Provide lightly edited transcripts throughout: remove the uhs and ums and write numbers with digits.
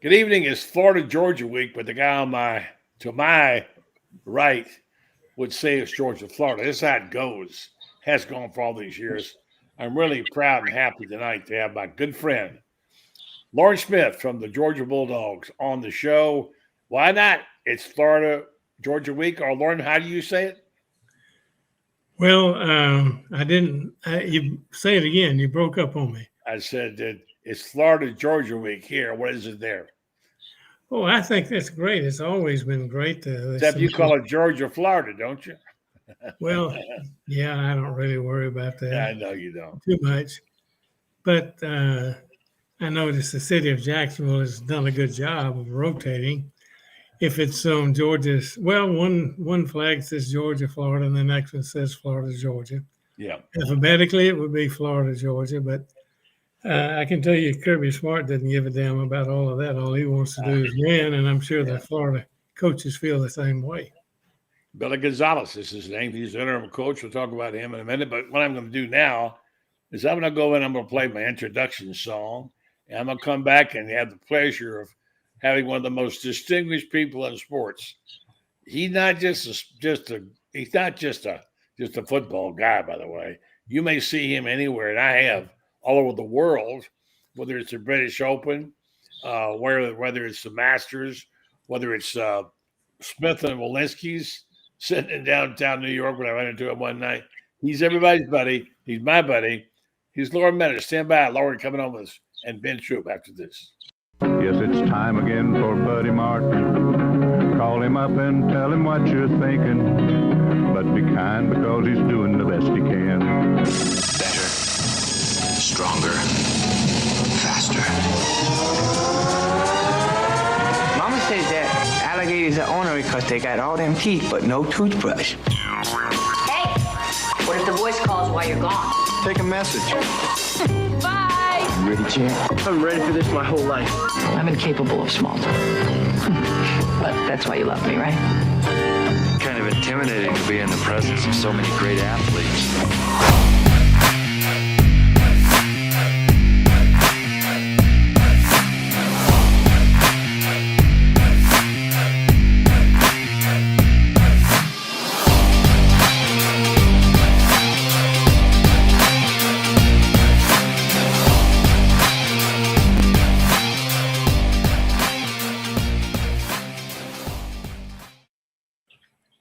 Good evening. It's Florida Georgia week, but the guy to my right would say it's Georgia Florida. This is how it goes. Has gone for all these years. I'm really proud and happy tonight to have my good friend Lauren Smith from the Georgia Bulldogs on the show. Why not? It's Florida Georgia week. Or Lauren, how do you say it? Well, I didn't. You say it again. You broke up on me. I said that it's Florida Georgia week here. What is it there? Oh, I think that's great. It's always been great. Except you call it Georgia Florida, don't you? Well, yeah, I don't really worry about that. Yeah, I know you don't. Too much. But I noticed the city of Jacksonville has done a good job of rotating. If it's on Georgia's, well, one flag says Georgia, Florida, and the next one says Florida, Georgia. Yeah. Alphabetically, it would be Florida, Georgia, but I can tell you Kirby Smart doesn't give a damn about all of that. All he wants to do is win, and I'm sure the Florida coaches feel the same way. Billy Gonzalez is his name. He's the interim coach. We'll talk about him in a minute. But what I'm going to do now is I'm going to go in. I'm going to play my introduction song, and I'm going to come back and have the pleasure of having one of the most distinguished people in sports. He's not just a football guy, by the way. You may see him anywhere, and I have all over the world, whether it's the British Open, whether it's the Masters, whether it's Smith and Walensky's sitting in downtown New York when I ran into him one night. He's everybody's buddy. He's my buddy. He's Lauren Meadows. Stand by. Lauren coming on with us, and Ben Troop after this. Yes, it's time again for Buddy Martin. Call him up and tell him what you're thinking. But be kind because he's doing the best he can. Better, stronger, faster. Mama says that alligators are ornery because they got all them teeth but no toothbrush. Hey, what if the voice calls while you're gone? Take a message. Bye. You ready, champ? I'm ready for this my whole life. I'm incapable of small talk. But that's why you love me, right? Kind of intimidating to be in the presence of so many great athletes.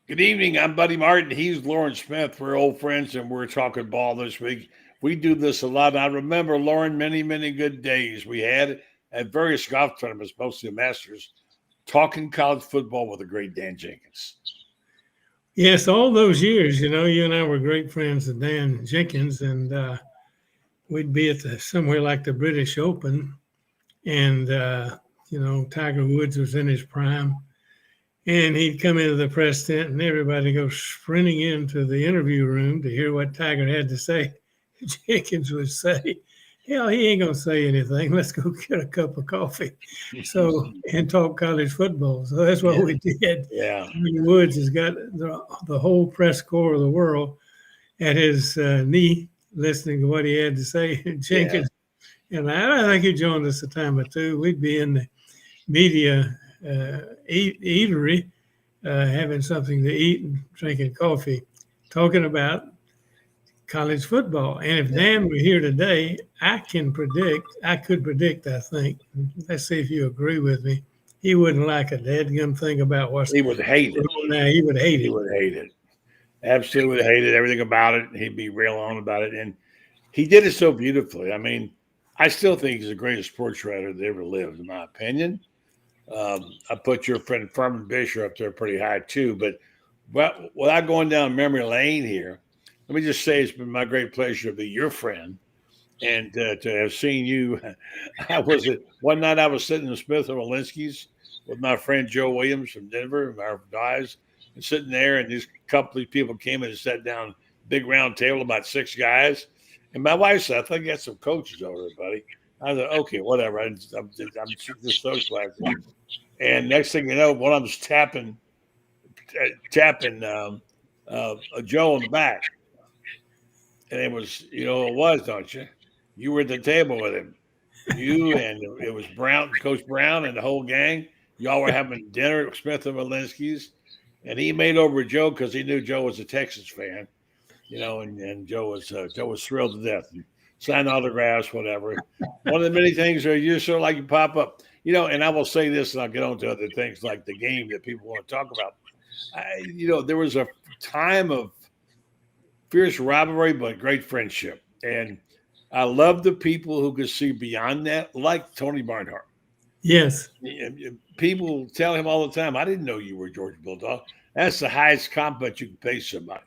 Good evening. I'm Buddy Martin. He's Lauren Smith. We're old friends, and we're talking ball this week. We do this a lot. I remember, Lauren, many, many good days we had at various golf tournaments, mostly the Masters, talking college football with the great Dan Jenkins. Yes, all those years, you and I were great friends with Dan Jenkins, and we'd be at somewhere like the British Open, and, Tiger Woods was in his prime. And he'd come into the press tent and everybody go sprinting into the interview room to hear what Tiger had to say. Jenkins would say, hell, he ain't going to say anything. Let's go get a cup of coffee. And talk college football. So that's what we did. Yeah. Woods has got the whole press corps of the world at his knee listening to what he had to say. Jenkins, and I think he joined us a time or two. We'd be in the media eatery, having something to eat and drinking coffee, talking about college football. And if Dan were here today, I could predict, I think, let's see if you agree with me, he wouldn't like a dadgum thing about what's He would hate it. Now. He would hate it. He would hate it. Absolutely hated everything about it. He'd be real on about it. And he did it so beautifully. I mean, I still think he's the greatest sports writer that ever lived, in my opinion. I put your friend Furman Bisher up there pretty high too, but without going down memory lane here, let me just say it's been my great pleasure to be your friend and to have seen you. One night I was sitting in Smith and Walensky's with my friend Joe Williams from Denver, our guys, and sitting there, and these couple of people came in and sat down, big round table, about 6 guys, and my wife said, "I think you got some coaches over there, buddy." I said, "Okay, whatever." I'm just socializing. And next thing you know, one of them's tapping Joe on the back. And it was, it was, don't you? You were at the table with him. You and it was Brown, Coach Brown, and the whole gang. Y'all were having dinner at Smith and Walensky's, and he made over a Joe because he knew Joe was a Texas fan, and Joe was thrilled to death. And signed autographs, whatever. One of the many things are you sort of like you pop up, and I will say this, and I'll get on to other things like the game that people want to talk about. There was a time of fierce rivalry, but great friendship. And I love the people who could see beyond that, like Tony Barnhart. Yes. People tell him all the time, I didn't know you were Georgia Bulldog. That's the highest compliment you can pay somebody.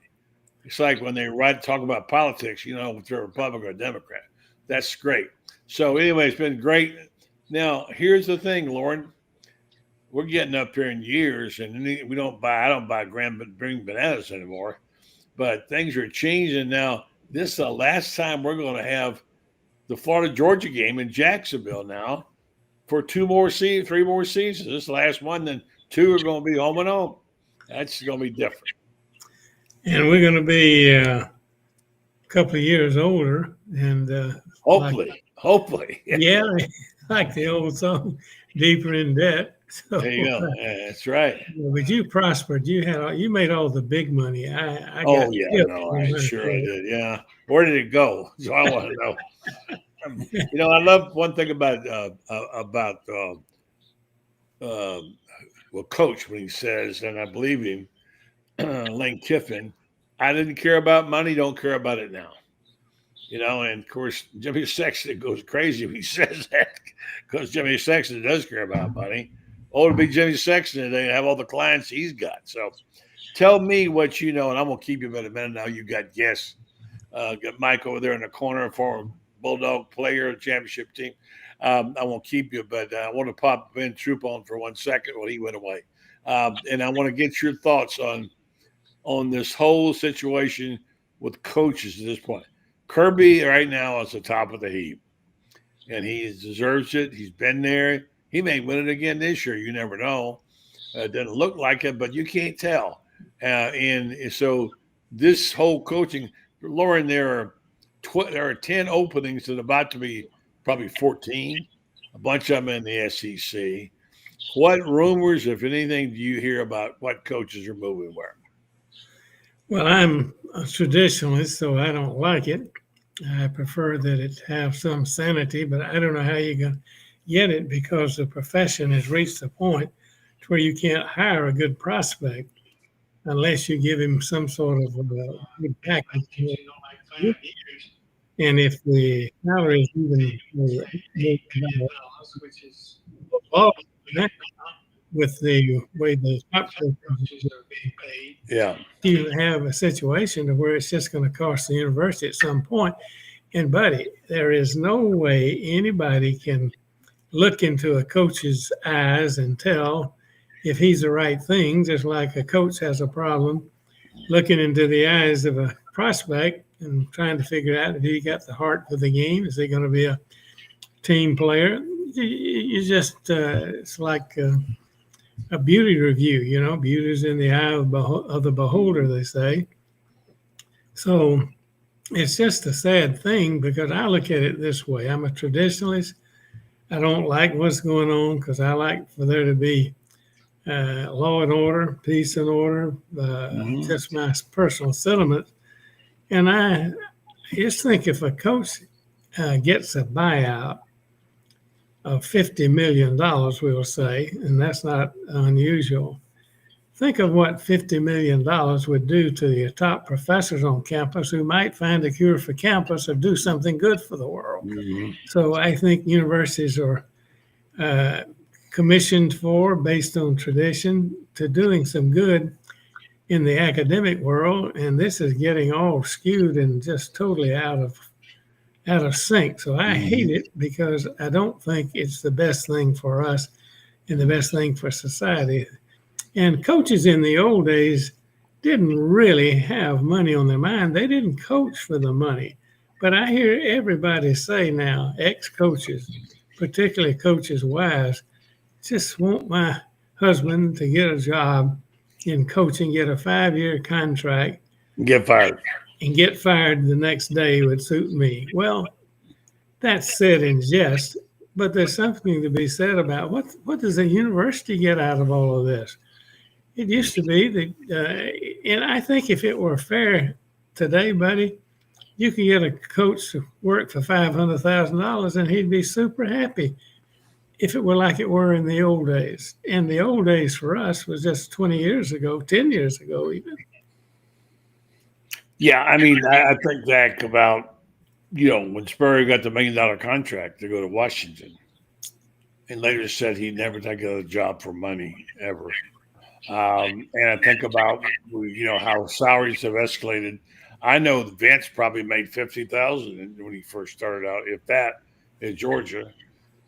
It's like when they talk about politics, if they're a Republican or a Democrat. That's great. So anyway, it's been great. Now, here's the thing, Lauren. We're getting up here in years, and I don't buy green bananas anymore. But things are changing now. This is the last time we're going to have the Florida Georgia game in Jacksonville now for 3 more seasons. This is the last one. Then 2 are going to be home and home. That's going to be different. And we're going to be a couple of years older, and hopefully, yeah, like the old song, "Deeper in Debt." So, there you go. That's right. But you prospered. You made all the big money. I got sure I did. Yeah. Where did it go? So I want to know. I love one thing about Coach when he says, and I believe him, Lane Kiffin, I didn't care about money, don't care about it now. And of course, Jimmy Sexton goes crazy when he says that because Jimmy Sexton does care about money. Oh, to be Jimmy Sexton, they have all the clients he's got. So tell me what you know, and I'm going to keep you in a minute now. You got guests. Got Mike over there in the corner, former Bulldog player, championship team. I won't keep you, but I want to pop Ben Troop on for 1 second while he went away. And I want to get your thoughts on this whole situation with coaches at this point. Kirby right now is the top of the heap, and he deserves it. He's been there. He may win it again this year. You never know. It doesn't look like it, but you can't tell. And so this whole coaching, Lauren, there are 10 openings and about to be probably 14, a bunch of them in the SEC. What rumors, if anything, do you hear about what coaches are moving where? Well, I'm a traditionalist, so I don't like it. I prefer that it have some sanity, but I don't know how you're going to get it because the profession has reached a point to where you can't hire a good prospect unless you give him some sort of good package. And if the salary is even with the way the top coaches are being paid, yeah, you have a situation where it's just going to cost the university at some point. And buddy, there is no way anybody can look into a coach's eyes and tell if he's the right thing, just like a coach has a problem looking into the eyes of a prospect and trying to figure out if he got the heart for the game. Is he going to be a team player? You just, it's like a beauty review, beauty's in the eye of the beholder, they say. So it's just a sad thing because I look at it this way. I'm a traditionalist. I don't like what's going on because I like for there to be law and order, peace and order, just my personal sentiment. And I just think if a coach gets a buyout of $50 million, we will say, and that's not unusual. Think of what $50 million would do to the top professors on campus who might find a cure for campus or do something good for the world. Mm-hmm. So I think universities are commissioned for, based on tradition, to doing some good in the academic world, and this is getting all skewed and just totally out of sync. So I hate it because I don't think it's the best thing for us and the best thing for society. And coaches in the old days didn't really have money on their mind. They didn't coach for the money. But I hear everybody say now, ex-coaches, particularly coaches' wives, just want my husband to get a job in coaching, get a 5-year contract. Get fired. And get fired the next day would suit me. Well, that's said in jest, but there's something to be said about what does a university get out of all of this? It used to be that, and I think if it were fair today, buddy, you could get a coach to work for $500,000 and he'd be super happy if it were like it were in the old days. And the old days for us was just 20 years ago, 10 years ago even. Yeah, I mean, I think back about, when Spurrier got the $1 million contract to go to Washington and later said he'd never take a job for money ever. And I think about, how salaries have escalated. I know Vince probably made $50,000 when he first started out, if that, in Georgia.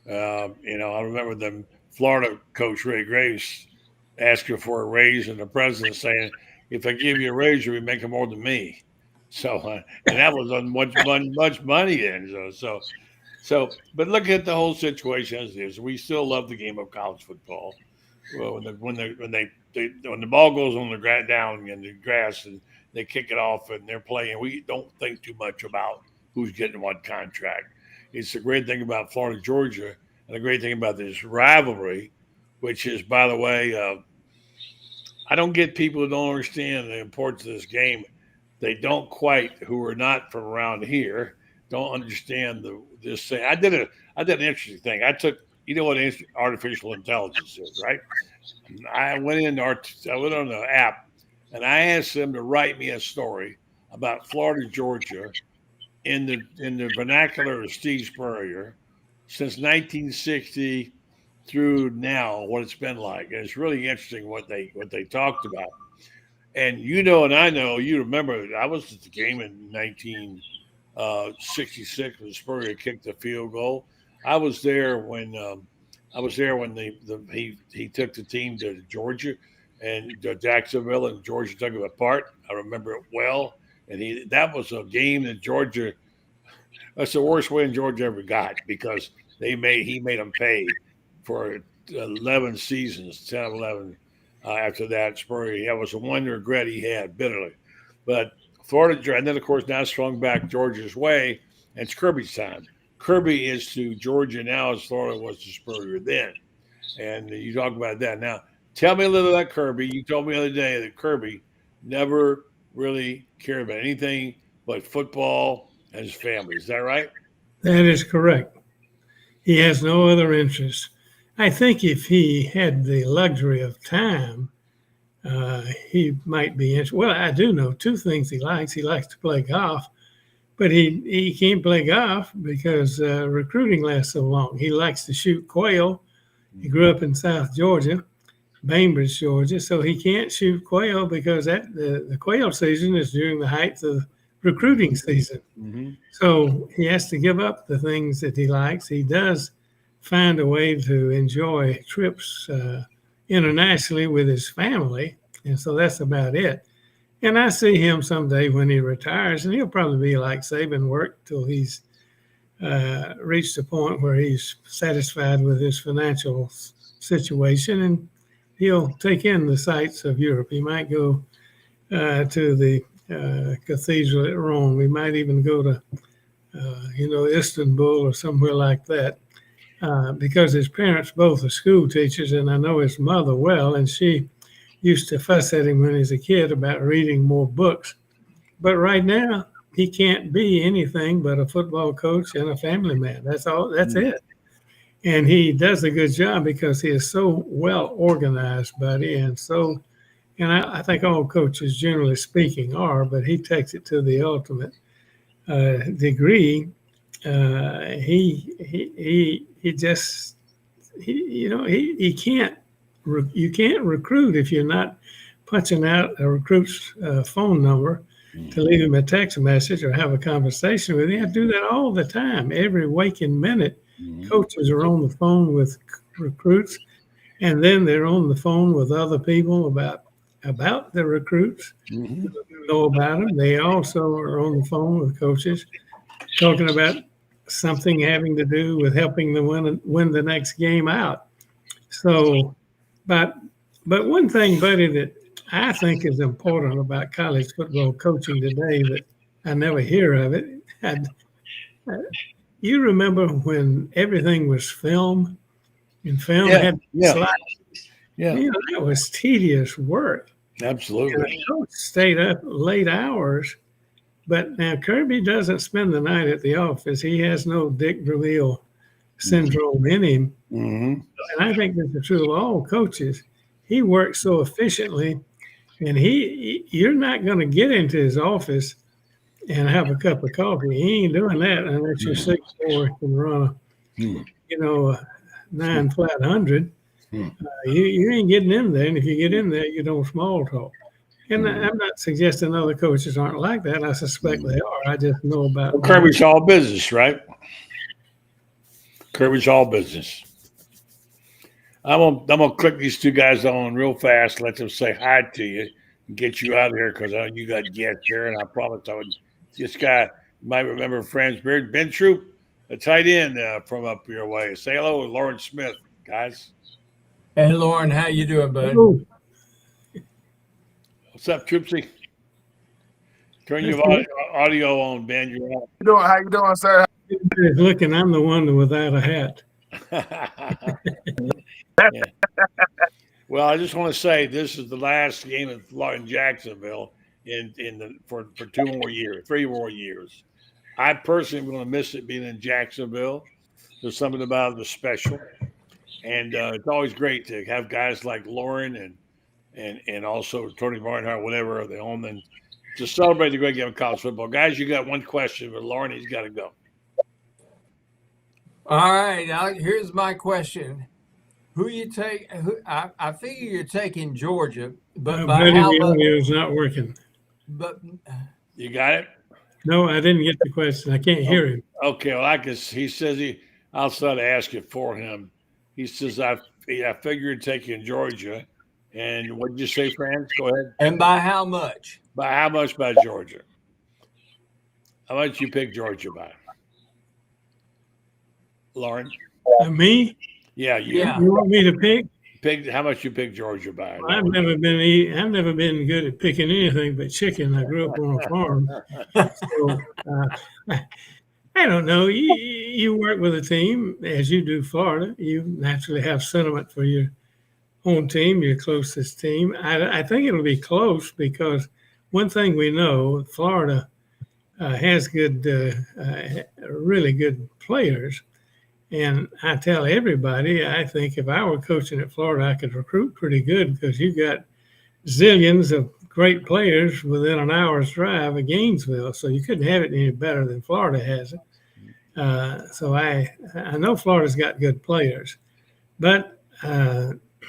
I remember the Florida coach Ray Grace asking for a raise, and the president saying, "If I give you a raise, you'll be making more than me." So, and that was on much money then. So, but look at the whole situation as it is. We still love the game of college football. Well, when the ball goes on the down in the grass and they kick it off and they're playing, we don't think too much about who's getting what contract. It's a great thing about Florida, Georgia, and a great thing about this rivalry, which is, by the way, I don't get people who don't understand the importance of this game. They don't quite, who are not from around here, don't understand this thing. I did an interesting thing. I took, what artificial intelligence is, right? I went on the app and I asked them to write me a story about Florida, Georgia, in the vernacular of Steve Spurrier since 1960 through now, what it's been like. And it's really interesting what they talked about. And and I know, you remember, I was at the game in 1966 when Spurrier kicked the field goal. I was there when he took the team to Georgia and Jacksonville, and Georgia took it apart. I remember it well. And that was a game that Georgia. That's the worst win Georgia ever got because he made them pay for 11 seasons, 10, 11. After that, Spurrier, that was the one regret he had bitterly. But Florida, and then of course now swung back Georgia's way, and it's Kirby's time. Kirby is to Georgia now as Florida was to Spurrier then. And you talk about that. Now, tell me a little about Kirby. You told me the other day that Kirby never really cared about anything but football and his family. Is that right? That is correct. He has no other interest. I think if he had the luxury of time, he might be interested. Well, I do know two things he likes. He likes to play golf, but he can't play golf because recruiting lasts so long. He likes to shoot quail. He grew up in South Georgia, Bainbridge, Georgia, so he can't shoot quail because the quail season is during the height of recruiting season. Mm-hmm. So he has to give up the things that he likes. He does find a way to enjoy trips internationally with his family, and so that's about it. And I see him someday when he retires, and he'll probably be like Saban, work till he's reached a point where he's satisfied with his financial situation, and he'll take in the sights of Europe. He might go to the cathedral at Rome. We might even go to, Istanbul or somewhere like that, because his parents both are school teachers, and I know his mother well, and she used to fuss at him when he was a kid about reading more books. But right now, he can't be anything but a football coach and a family man. That's all. That's it. And he does a good job because he is so well organized, buddy, and I think all coaches, generally speaking, are, but he takes it to the ultimate degree. He can't. You can't recruit if you're not punching out a recruit's phone number to leave him a text message or have a conversation with him. You have to do that all the time. Every waking minute, coaches are on the phone with recruits, and then they're on the phone with other people about the recruits, know about them. They also are on the phone with coaches talking about something having to do with helping them win the next game out. So, but one thing, buddy, that I think is important about college football coaching today that I never hear of it. you remember when everything was film and film Yeah, had yeah. slides? Yeah, You know, that was tedious work. And absolutely. the coach stayed up late hours. But now Kirby doesn't spend the night at the office. He has no Dick Vermeil syndrome in him. Mm-hmm. And I think that's true of all coaches. He works so efficiently, and you're not going to get into his office and have a cup of coffee. He ain't doing that unless you're 6'4" and run a, Hmm. you know, a 9 flat 100. Hmm. You ain't getting in there, and if you get in there, you don't small talk. And I'm not suggesting other coaches aren't like that. I suspect they are. I just know about Well, Kirby's all business, right? Kirby's all business. I'm gonna click these two guys on real fast, let them say hi to you, and get you out of here because I know you got guests here, and I promised I would. This guy, you might remember Franz Beard, Ben Troop, a tight end from up your way. Say hello to Lauren Smith, guys. Hey, Lauren, how you doing, bud? Oh, What's up, Troopsy? Turn your audio on, Ben. You're on. How you doing, sir? looking, I'm the one without a hat. Yeah. Well, I just want to say this is the last game in Jacksonville for 3 more years. I personally am going to miss it being in Jacksonville. There's something about it that's special, and it's always great to have guys like Lauren and also Tony Barnhart, whatever they own, and to celebrate the great game of college football. Guys, you got one question, but Lauren, he's got to go. All right, now here's my question: Who you take? I figure you're taking Georgia, but by how The much? audio is not working. But You got it? No, I didn't get the question. I can't hear him. Okay, well, he says I'll start to ask it for him. He says, I figured taking Georgia. And what did you say, Franz? Go ahead. and by how much? By how much by Georgia? How much you pick Georgia by? Lauren? Me? Yeah, you. Yeah. You want me to pick? How much you pick Georgia by? I've never been good at picking anything but chicken. I grew up on a farm. So, I don't know. You work with a team as you do Florida. You naturally have sentiment for your own team, your closest team. I think it'll be close because one thing we know, Florida has really good players. And I tell everybody, I think if I were coaching at Florida, I could recruit pretty good because you've got zillions of great players within an hour's drive of Gainesville. So you couldn't have it any better than Florida has it. So I know Florida's got good players. But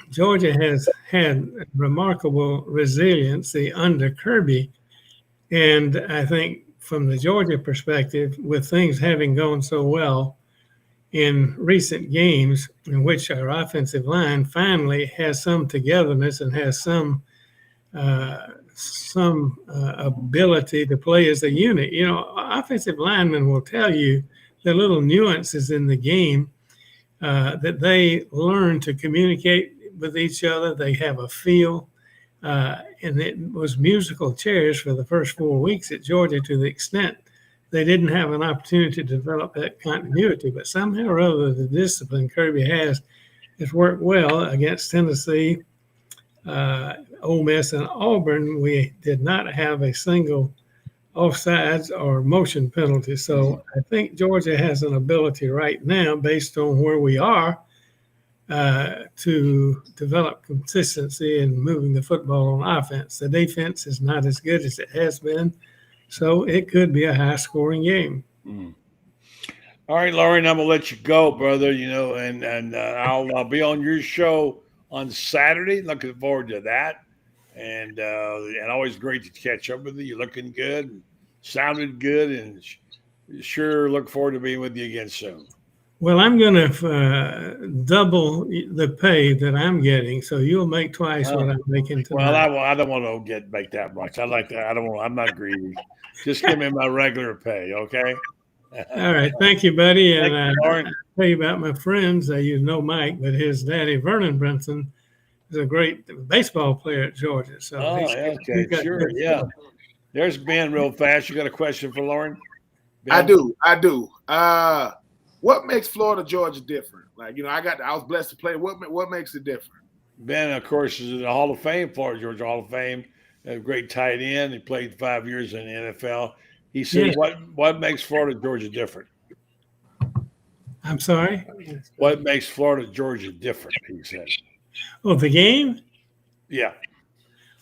Georgia has had remarkable resiliency under Kirby. And I think from the Georgia perspective, with things having gone so well in recent games in which our offensive line finally has some togetherness and has some ability to play as a unit. You know, offensive linemen will tell you the little nuances in the game that they learn to communicate with each other. They have a feel. And it was musical chairs for the first 4 weeks at Georgia to the extent they didn't have an opportunity to develop that continuity. But somehow or other, the discipline Kirby has worked well against Tennessee, Ole Miss, and Auburn. We did not have a single offsides or motion penalty. So I think Georgia has an ability right now, based on where we are, to develop consistency in moving the football on offense. The defense is not as good as it has been, so it could be a high-scoring game. All right, Lauren, I'm gonna let you go, brother. You know, and I'll be on your show on Saturday. Looking forward to that, and always great to catch up with you. You're looking good, and sounded good, and sure look forward to being with you again soon. Well, I'm going to double the pay that I'm getting, so you'll make twice what I'm making tonight. Well, I don't want to make that much. I like that. I'm not greedy. Just give me my regular pay, okay? All right, thank you, buddy. Thank And you, Lauren. I'll tell you about my friends. You know Mike, but his daddy, Vernon Brinson, is a great baseball player at Georgia. So Okay, sure, yeah. There's Ben real fast. You got a question for Lauren? Ben? I do. What makes Florida Georgia different? Like, I was blessed to play. What makes it different? Ben, of course, is in the Hall of Fame, Florida Georgia Hall of Fame. A great tight end. He played 5 years in the NFL. He said, Yeah. What makes Florida Georgia different? I'm sorry. What makes Florida Georgia different? He said. Oh, the game? Yeah.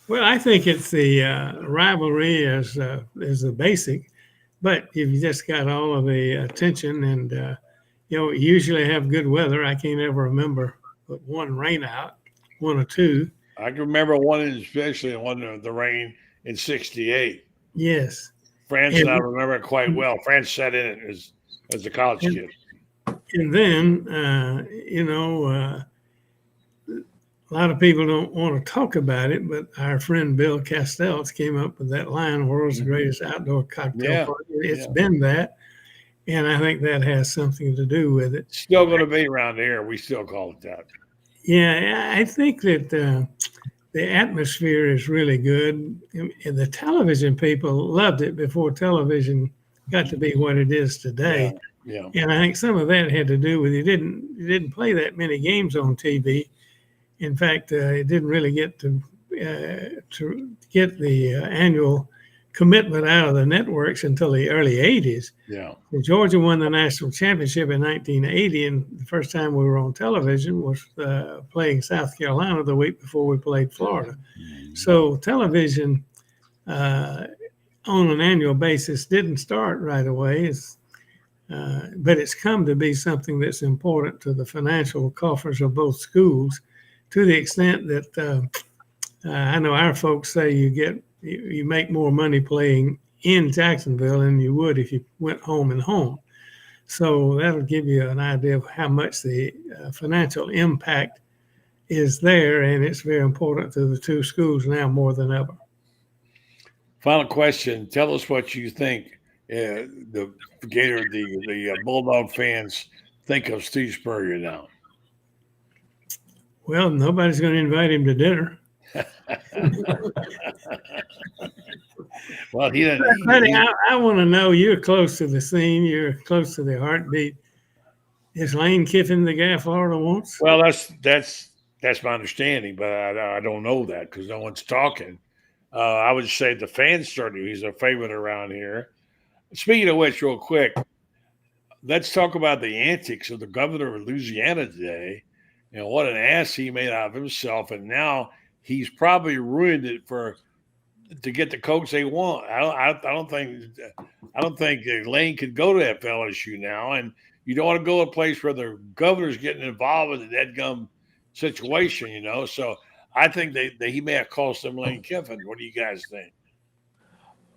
Well, I think it's the rivalry is the basic, but if you just got all of the attention and you usually have good weather. I can't ever remember but one rain out, one or two. I can remember one, especially one of the rain in '68. Yes. France and I remember it quite well. France sat in it as a college kid. And then, a lot of people don't want to talk about it, but our friend Bill Castells came up with that line, "World's greatest outdoor cocktail party." It's been that, and I think that has something to do with it. Still going to be around here. We still call it that. Yeah, I think that the atmosphere is really good. And the television people loved it before television got to be what it is today. Yeah. And I think some of that had to do with you didn't play that many games on TV. In fact, it didn't really get to get the annual commitment out of the networks until the early 80s. Yeah. Georgia won the national championship in 1980, and the first time we were on television was playing South Carolina the week before we played Florida. So television on an annual basis didn't start right away. But it's come to be something that's important to the financial coffers of both schools, to the extent that I know our folks say you make more money playing in Jacksonville than you would if you went home and home. So that'll give you an idea of how much the financial impact is there, and it's very important to the two schools now more than ever. Final question: tell us what you think the Bulldog fans think of Steve Spurrier now. Well, nobody's going to invite him to dinner. Well, he didn't. Buddy, I want to know, you're close to the scene. You're close to the heartbeat. Is Lane Kiffin the guy Florida wants? Well, that's my understanding, but I don't know that because no one's talking. I would say the fans certainly he's a favorite around here. Speaking of which, real quick, let's talk about the antics of the governor of Louisiana today. What an ass he made out of himself, and now he's probably ruined it to get the coach they want. I don't think Lane could go to that LSU now, and you don't want to go to a place where the governor's getting involved in the deadgum situation, So I think that he may have cost them Lane Kiffin. What do you guys think?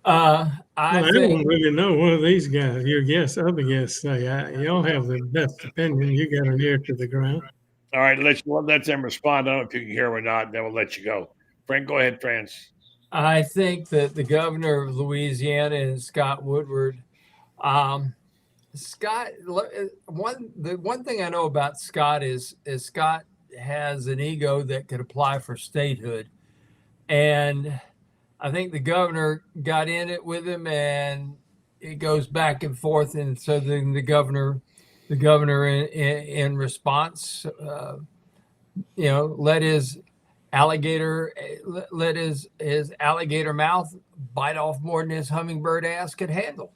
I don't really know what of these guys, your guests, other guests say. Y'all have the best opinion. You got an ear to the ground. All right, let them respond. I don't know if you can hear or not, then we'll let you go. Frank, go ahead, France. I think that the governor of Louisiana is Scott Woodward. Scott, the one thing I know about Scott is Scott has an ego that could apply for statehood, and I think the governor got in it with him, and it goes back and forth, and so then the governor in response, let his alligator mouth bite off more than his hummingbird ass could handle.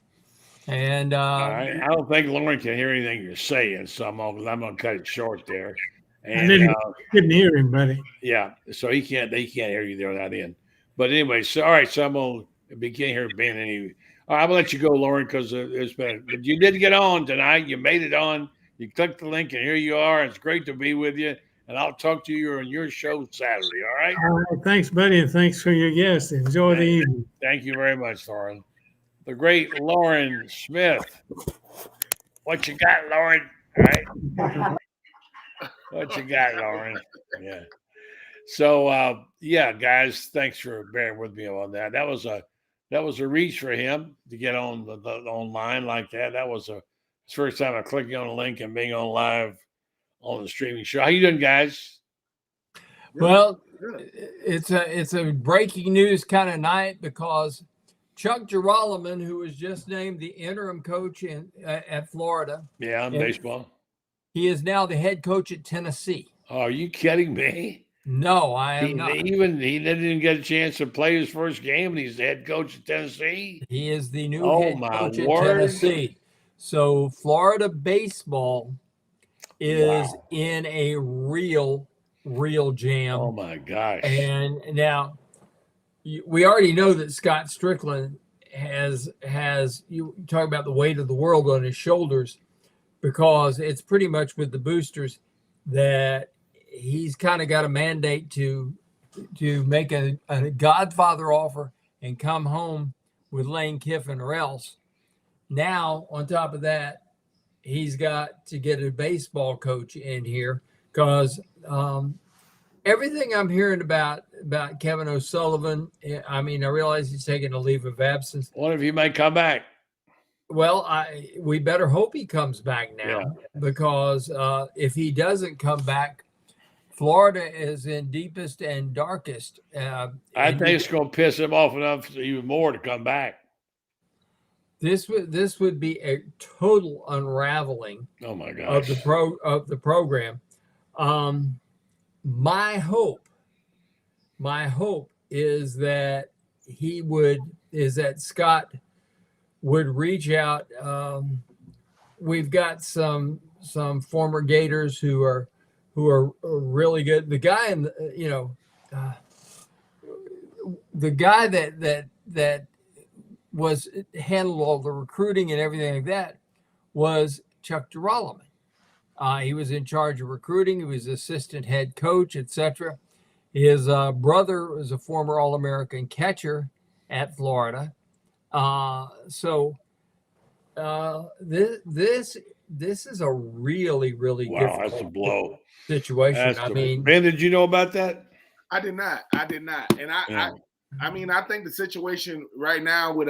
And I don't think Lauren can hear anything you're saying, so I'm gonna cut it short there. And I didn't hear him, buddy. Yeah, so they can't hear you there without in. But anyway, so all right, so I'm gonna begin here being any. All right, I'm gonna let you go, Lauren, because it's been. But you did get on tonight. You made it on. You clicked the link, and here you are. It's great to be with you. And I'll talk to you on your show Saturday. All right. All right. Thanks, buddy, and thanks for your guest. Enjoy the evening. Thank you very much, Lauren. The great Lauren Smith. What you got, Lauren? All right. What you got, Lauren? Yeah. So guys, thanks for bearing with me on that. That was a reach for him to get on the online like that. That was his first time clicking on a link and being on live on the streaming show. How you doing, guys? Well, it's a breaking news kind of night because Chuck Girolamo, who was just named the interim coach at Florida. Yeah, baseball. He is now the head coach at Tennessee. Oh, are you kidding me? No, I am not. He didn't even get a chance to play his first game, and he's the head coach at Tennessee. He is the new head coach at Tennessee. So Florida baseball is in a real jam. Oh my gosh! And now we already know that Scott Strickland has you talk about the weight of the world on his shoulders, because it's pretty much with the boosters that he's kind of got a mandate to make a Godfather offer and come home with Lane Kiffin or else. Now, on top of that, he's got to get a baseball coach in here, because everything I'm hearing about Kevin O'Sullivan, I mean, I realize he's taking a leave of absence. What if he might come back? Well, we better hope he comes back now, because if he doesn't come back, Florida is in deepest and darkest. I think it's going to piss him off enough even more to come back. This would be a total unraveling. Oh my gosh. of the program. My hope is that Scott would reach out. We've got some former Gators who are really good. The guy the guy that was handled all the recruiting and everything like that was Chuck Girolamo. He was in charge of recruiting. He was assistant head coach, etc. His brother was a former All-American catcher at Florida. This is a really difficult that's a blow situation. Ben, did you know about that? I did not. And I mean, I think the situation right now with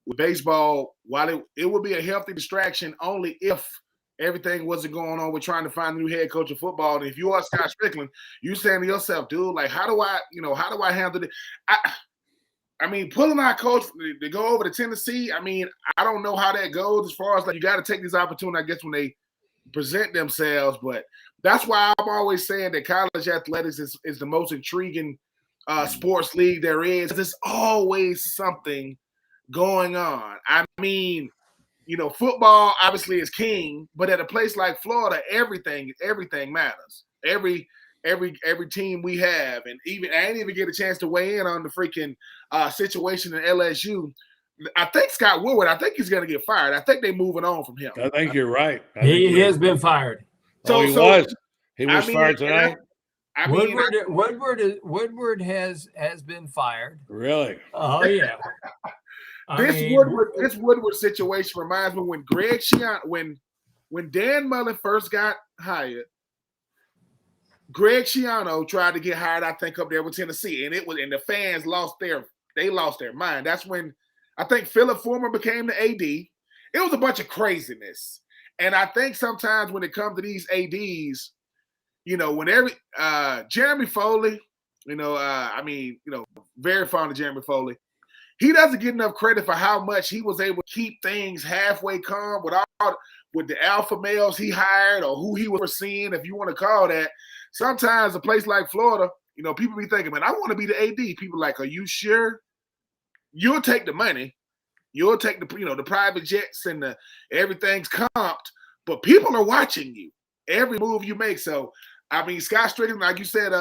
with baseball, while it would be a healthy distraction only if everything wasn't going on with trying to find a new head coach of football. And if you are Scott Strickland, you saying to yourself, dude, like, how do I handle it? I mean, pulling our coach to go over to Tennessee, I mean, I don't know how that goes as far as, like, you got to take these opportunities, I guess, when they present themselves. But that's why I'm always saying that college athletics is the most intriguing sports league there is. There's always something going on. I mean, football obviously is king, but at a place like Florida, everything matters. Every team we have, and even I didn't even get a chance to weigh in on the freaking situation in LSU. I think Scott Woodward, I think he's going to get fired. I think they're moving on from him. I think you're right. He has been fired. He was fired tonight. Woodward has been fired. Really? Oh yeah. This Woodward situation reminds me when Greg Schiano, when Dan Mullen first got hired, Greg Schiano tried to get hired, I think, up there with Tennessee, and the fans lost their mind. That's when I think Philip Fulmer became the AD. It was a bunch of craziness, and I think sometimes when it comes to these ADs, when Jeremy Foley, very fond of Jeremy Foley. He doesn't get enough credit for how much he was able to keep things halfway calm with the alpha males he hired or who he was foreseeing, if you want to call that. Sometimes a place like Florida, people be thinking, man, I want to be the AD. People are like, are you sure? You'll take the money. You'll take the private jets and everything's comped, but people are watching you. Every move you make. So, I mean, Scott Strickland, like you said,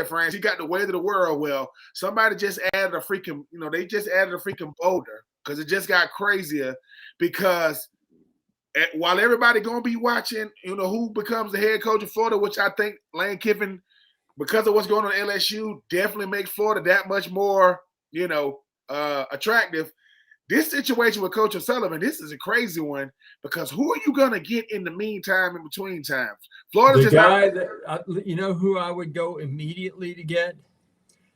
France, he got the weight of the world. Well, somebody just added a freaking, they just added a freaking boulder because it just got crazier because while everybody going to be watching, who becomes the head coach of Florida, which I think Lane Kiffin, because of what's going on at LSU, definitely makes Florida that much more, attractive. This situation with Coach O'Sullivan, this is a crazy one because who are you going to get in the meantime, in between times? Florida's the guy that who I would go immediately to get?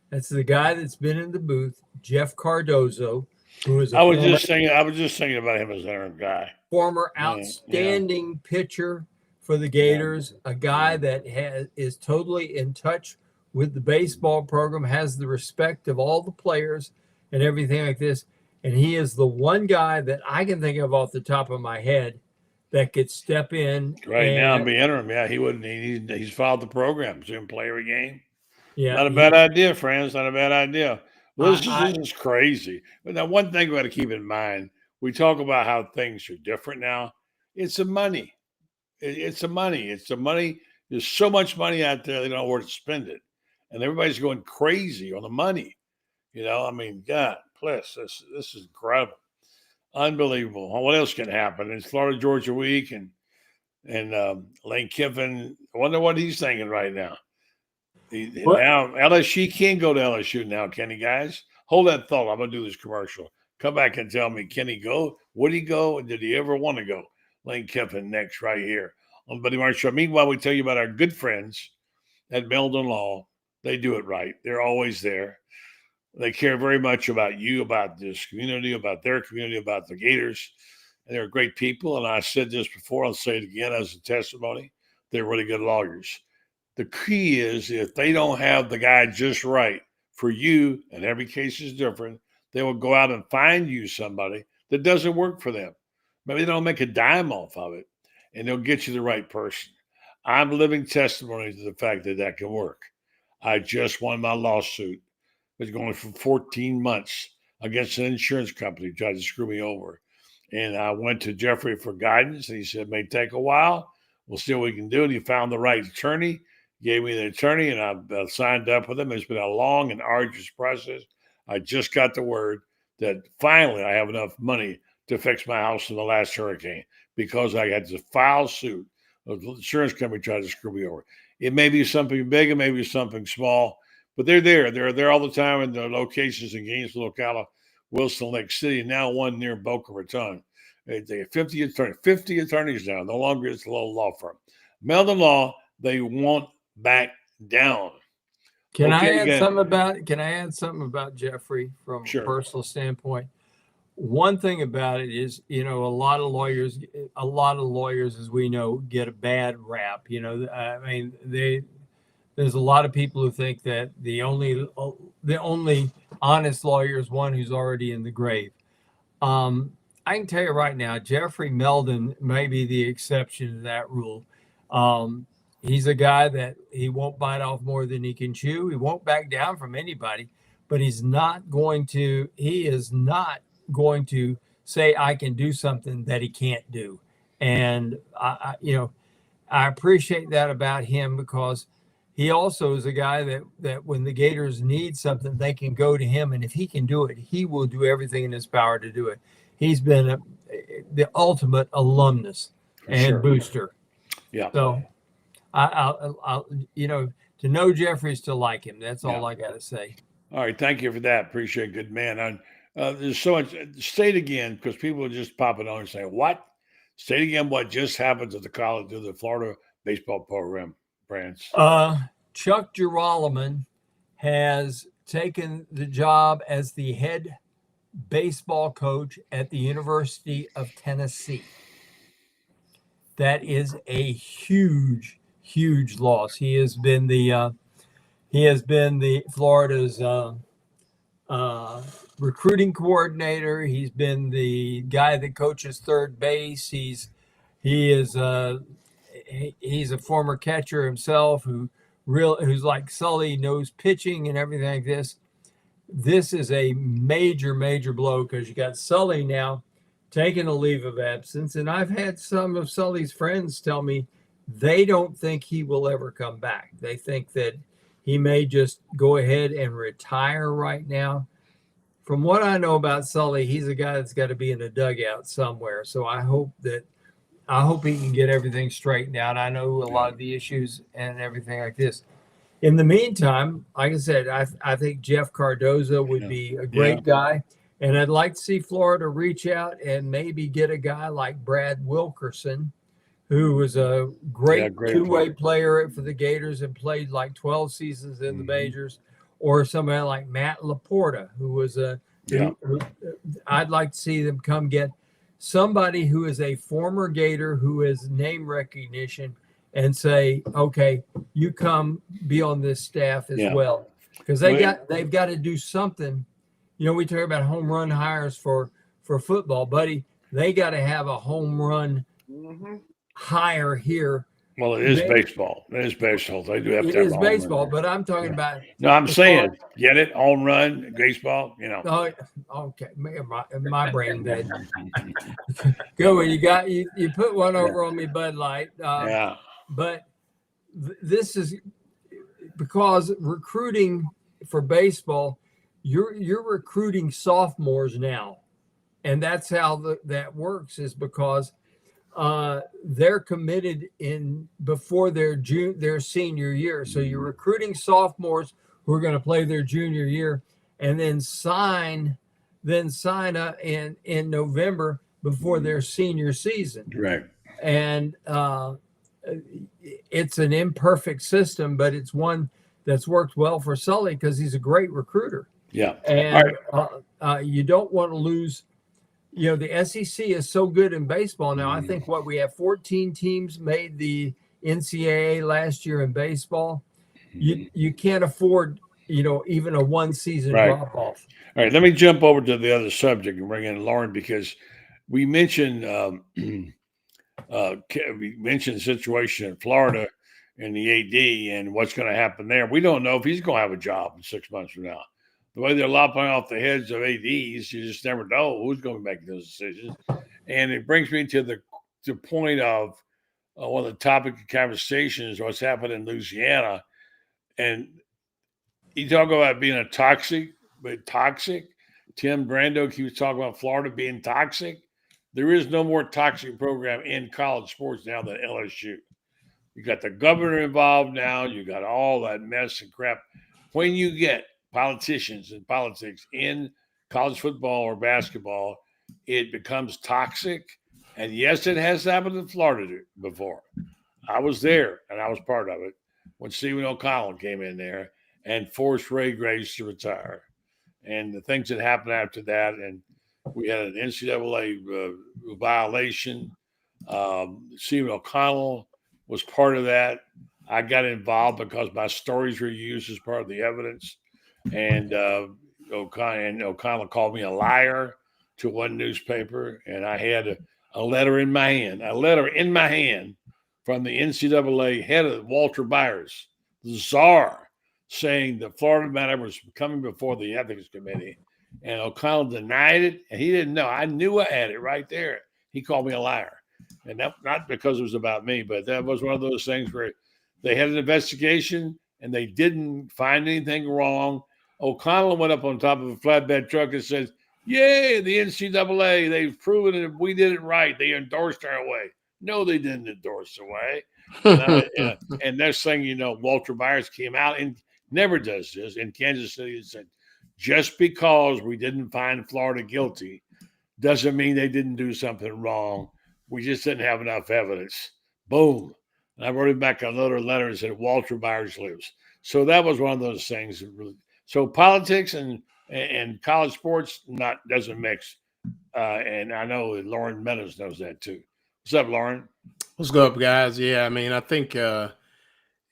That's the guy that's been in the booth, Jeff Cardozo, who is I was just thinking about him as our guy. Former outstanding pitcher for the Gators, a guy that is totally in touch with the baseball program, has the respect of all the players and everything like this. And he is the one guy that I can think of off the top of my head that could step in Right now and be interim. Yeah, he wouldn't. He's followed the program, so he can play every game. Yeah, Not a bad idea, friends. Not a bad idea. Well, this is crazy. But now, one thing we got to keep in mind: we talk about how things are different now. It's the money. It's the money. It's the money. There's so much money out there; they don't know where to spend it, and everybody's going crazy on the money. I mean, God, bless this. This is incredible, unbelievable. What else can happen? It's Florida Georgia week, and Lane Kiffin. I wonder what he's thinking right now. Now LSU can't go to LSU now, can he, guys? Hold that thought. I'm gonna do this commercial. Come back and tell me, can he go? Would he go? And did he ever want to go? Lane Kiffin next right here on Buddy Martin Show. Meanwhile, we tell you about our good friends at Meldon Law. They do it right. They're always there. They care very much about you, about this community, about their community, about the Gators. And they're great people. And I said this before. I'll say it again as a testimony. They're really good lawyers. The key is if they don't have the guy just right for you, and every case is different, they will go out and find you somebody that doesn't work for them. Maybe they don't make a dime off of it, and they'll get you the right person. I'm living testimony to the fact that that can work. I just won my lawsuit. It was going for 14 months against an insurance company who tried to screw me over. And I went to Jeffrey for guidance, and he said, it may take a while. We'll see what we can do. And he found the right attorney. Gave me the attorney, and I signed up with him. It's been a long and arduous process. I just got the word that finally I have enough money to fix my house in the last hurricane because I had to file suit. The insurance company tried to screw me over. It may be something big, it may be something small, but they're there. They're there all the time in the locations in Gainesville, Ocala, Wilson Lake City, now one near Boca Raton. They have 50 attorneys now. No longer it's a little law firm. Meldon Law, they won't back down. Can I add something about Jeffrey from a personal standpoint? One thing about it is, a lot of lawyers, as we know, get a bad rap. I mean, there's a lot of people who think that the only honest lawyer is one who's already in the grave. I can tell you right now, Jeffrey Meldon may be the exception to that rule. He's a guy that he won't bite off more than he can chew. He won't back down from anybody, but he is not going to say, I can do something that he can't do. And I appreciate that about him because he also is a guy that when the Gators need something, they can go to him. And if he can do it, he will do everything in his power to do it. He's been the ultimate alumnus and booster. Yeah. So I'll to know Jeffrey is to like him. That's all I got to say. All right. Thank you for that. Appreciate it. Good man. And there's so much. Say it again because people are just popping on and saying, what? Say it again. What just happened to the Florida baseball program, Brands? Chuck Girolamo has taken the job as the head baseball coach at the University of Tennessee. That is a huge loss. He has been the Florida's recruiting coordinator. He's been the guy that coaches third base. He's a former catcher himself who's like Sully, knows pitching and everything like this. This is a major blow because you got Sully now taking a leave of absence. And I've had some of Sully's friends tell me they don't think he will ever come back. They think that he may just go ahead and retire right now. From what I know about Sully, he's a guy that's got to be in a dugout somewhere. So I hope he can get everything straightened out. I know a lot of the issues and everything like this. In the meantime, like I said, I think Jeff Cardozo would be a great guy. And I'd like to see Florida reach out and maybe get a guy like Brad Wilkerson, who was a great two-way player for the Gators and played like 12 seasons in the majors, or somebody like Matt Laporta, who was I'd like to see them come get somebody who is a former Gator who has name recognition and say, okay, you come be on this staff as well, because they've got to do something. You know, we talk about home run hires for football, buddy. They got to have a home run hire here. Well, it is baseball. It is baseball. They do have to have it is baseball, but I'm talking about. No, I'm saying, get it? Home run, baseball, you know. Oh, okay. My brain dead. Go. You put one over on me, Bud Light. Yeah. But this is because recruiting for baseball, you're recruiting sophomores now, and that's how that works. Is because they're committed before their senior year. So you're recruiting sophomores who are going to play their junior year, and then sign up in November before their senior season. Right. And it's an imperfect system, but it's one that's worked well for Sully because he's a great recruiter. Yeah. And you don't want to lose. You know, the SEC is so good in baseball now. I think we have 14 teams made the NCAA last year in baseball. You can't afford, even a one season drop off. All right, let me jump over to the other subject and bring in Lauren, because we mentioned the situation in Florida and the AD and what's going to happen there. We don't know if he's going to have a job in 6 months from now. The way they're lopping off the heads of ADs, you just never know who's going to make those decisions. And it brings me to the point of one of the topic of conversation is what's happened in Louisiana. And you talk about being toxic. Tim Brando keeps talking about Florida being toxic. There is no more toxic program in college sports now than LSU. You got the governor involved now. You got all that mess and crap. When you get politicians and politics in college football or basketball, it becomes toxic. And yes, it has happened in Florida before. I was there and I was part of it when Stephen O'Connell came in there and forced Ray Grace to retire. And the things that happened after that, and we had an NCAA violation. Stephen O'Connell was part of that. I got involved because my stories were used as part of the evidence. And O'Connell called me a liar to one newspaper, and I had a letter in my hand from the NCAA head of Walter Byers, the czar, saying the Florida matter was coming before the ethics committee, and O'Connell denied it, and he didn't know. I knew I had it right there. He called me a liar, and that, not because it was about me, but that was one of those things where they had an investigation and they didn't find anything wrong. O'Connell went up on top of a flatbed truck and says, "Yay, the NCAA, they've proven it. We did it right. They endorsed our way." No, they didn't endorse the way. And next thing you know, Walter Byers came out and never does this in Kansas City and said, just because we didn't find Florida guilty doesn't mean they didn't do something wrong. We just didn't have enough evidence. Boom. And I wrote him back another letter and said, Walter Byers lives. So that was one of those things that really. So politics and college sports doesn't mix. And I know that Lauren Meadows knows that too. What's up, Lauren? What's up, guys? Yeah, I mean, I think,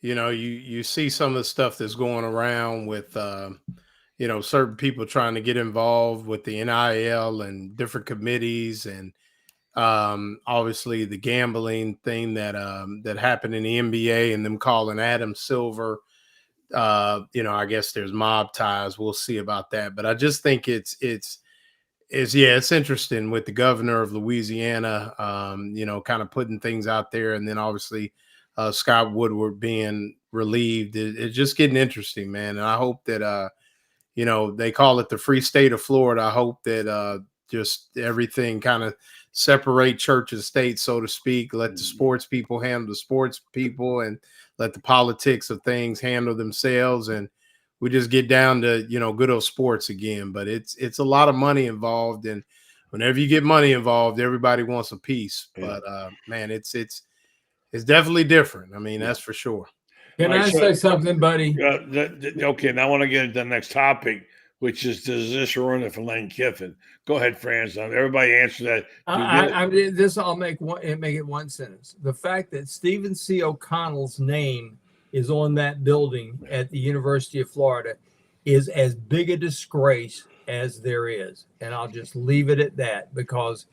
you see some of the stuff that's going around with, certain people trying to get involved with the NIL and different committees, and obviously the gambling thing that happened in the NBA and them calling Adam Silver. I guess there's mob ties. We'll see about that. But I just think it's interesting with the governor of Louisiana, kind of putting things out there. And then obviously Scott Woodward being relieved. It's just getting interesting, man. And I hope that, they call it the free state of Florida. I hope that just everything kind of separate church and state, so to speak. Let the sports people handle the sports people and let the politics of things handle themselves. And we just get down to, good old sports again. But it's a lot of money involved. And whenever you get money involved, everybody wants a piece. Yeah. But, man, it's definitely different. I mean, that's for sure. Can I say something, buddy? Okay, now I want to get into the next topic, which is, does this ruin it for Lane Kiffin? Go ahead, Franz. Everybody answer that. This I'll make it one sentence. The fact that Stephen C. O'Connell's name is on that building at the University of Florida is as big a disgrace as there is, and I'll just leave it at that, because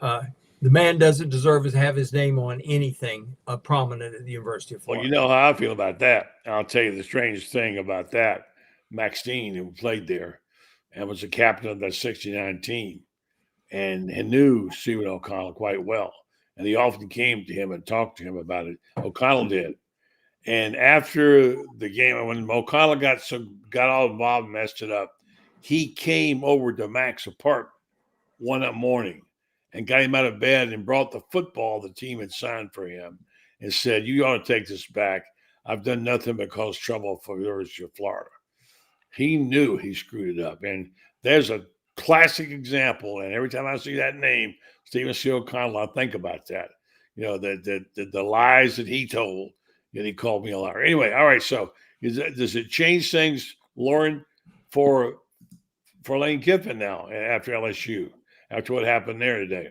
the man doesn't deserve to have his name on anything prominent at the University of Florida. Well, you know how I feel about that. I'll tell you the strangest thing about that. Max Dean, who played there and was the captain of that 69 team, and knew Stephen O'Connell quite well. And he often came to him and talked to him about it. O'Connell did. And after the game, when O'Connell got all involved and messed it up, he came over to Mac's apartment one morning and got him out of bed and brought the football the team had signed for him and said, "You ought to take this back. I've done nothing but cause trouble for the University of Florida." He knew he screwed it up. And there's a classic example. And every time I see that name, Stephen C. O'Connell, I think about that. You know, the lies that he told, and he called me a liar. Anyway, all right. So does it change things, Lauren, for Lane Kiffin now after LSU, after what happened there today?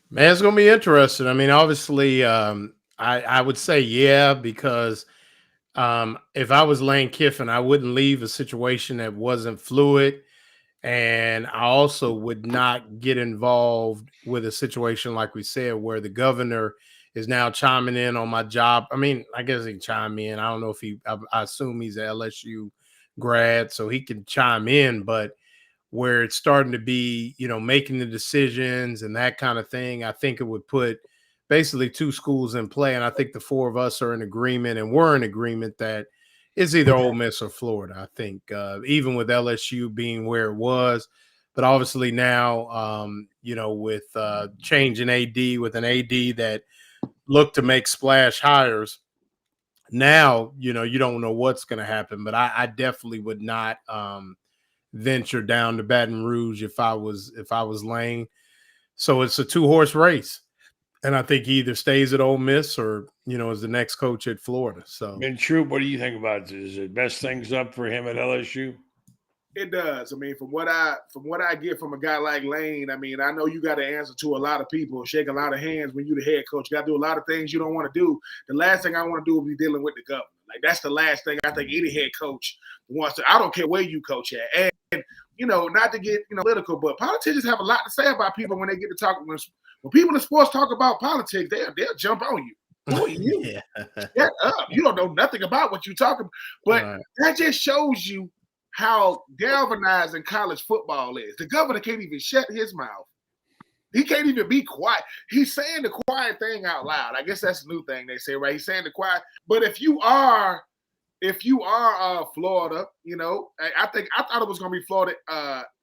Man, it's going to be interesting. I mean, obviously, I would say, yeah, because if I was Lane Kiffin, I wouldn't leave a situation that wasn't fluid. And I also would not get involved with a situation, like we said, where the governor is now chiming in on my job. I mean, I guess he can chime in. I don't know if I assume he's an LSU grad, so he can chime in, but where it's starting to be, you know, making the decisions and that kind of thing, I think it would put basically two schools in play. And I think the four of us are in agreement, and we're in agreement that it's either Ole Miss or Florida. I think even with LSU being where it was, but obviously now, you know, with changing AD, with an AD that looked to make splash hires, now, you know, you don't know what's going to happen, but I definitely would not venture down to Baton Rouge if I was Lane. So it's a 2-horse race. And I think he either stays at Ole Miss or, you know, is the next coach at Florida. So, Ben Troop, what do you think about this? Does it mess things up for him at LSU? It does. I mean, from what I get from a guy like Lane, I mean, I know you got to answer to a lot of people, shake a lot of hands when you're the head coach. You got to do a lot of things you don't want to do. The last thing I want to do is be dealing with the governor. Like, that's the last thing I think any head coach wants to. I don't care where you coach at. And you know, not to get, you know, political, but politicians have a lot to say about people when they get to talk. When people in sports talk about politics, they'll jump on you. Who are you? Get up. You don't know nothing about what you're talking about. But that just shows you how galvanizing college football is. The governor can't even shut his mouth. He can't even be quiet. He's saying the quiet thing out loud. I guess that's a new thing they say, right? He's saying the quiet. But if you are Florida, you know, I thought it was going to be Florida,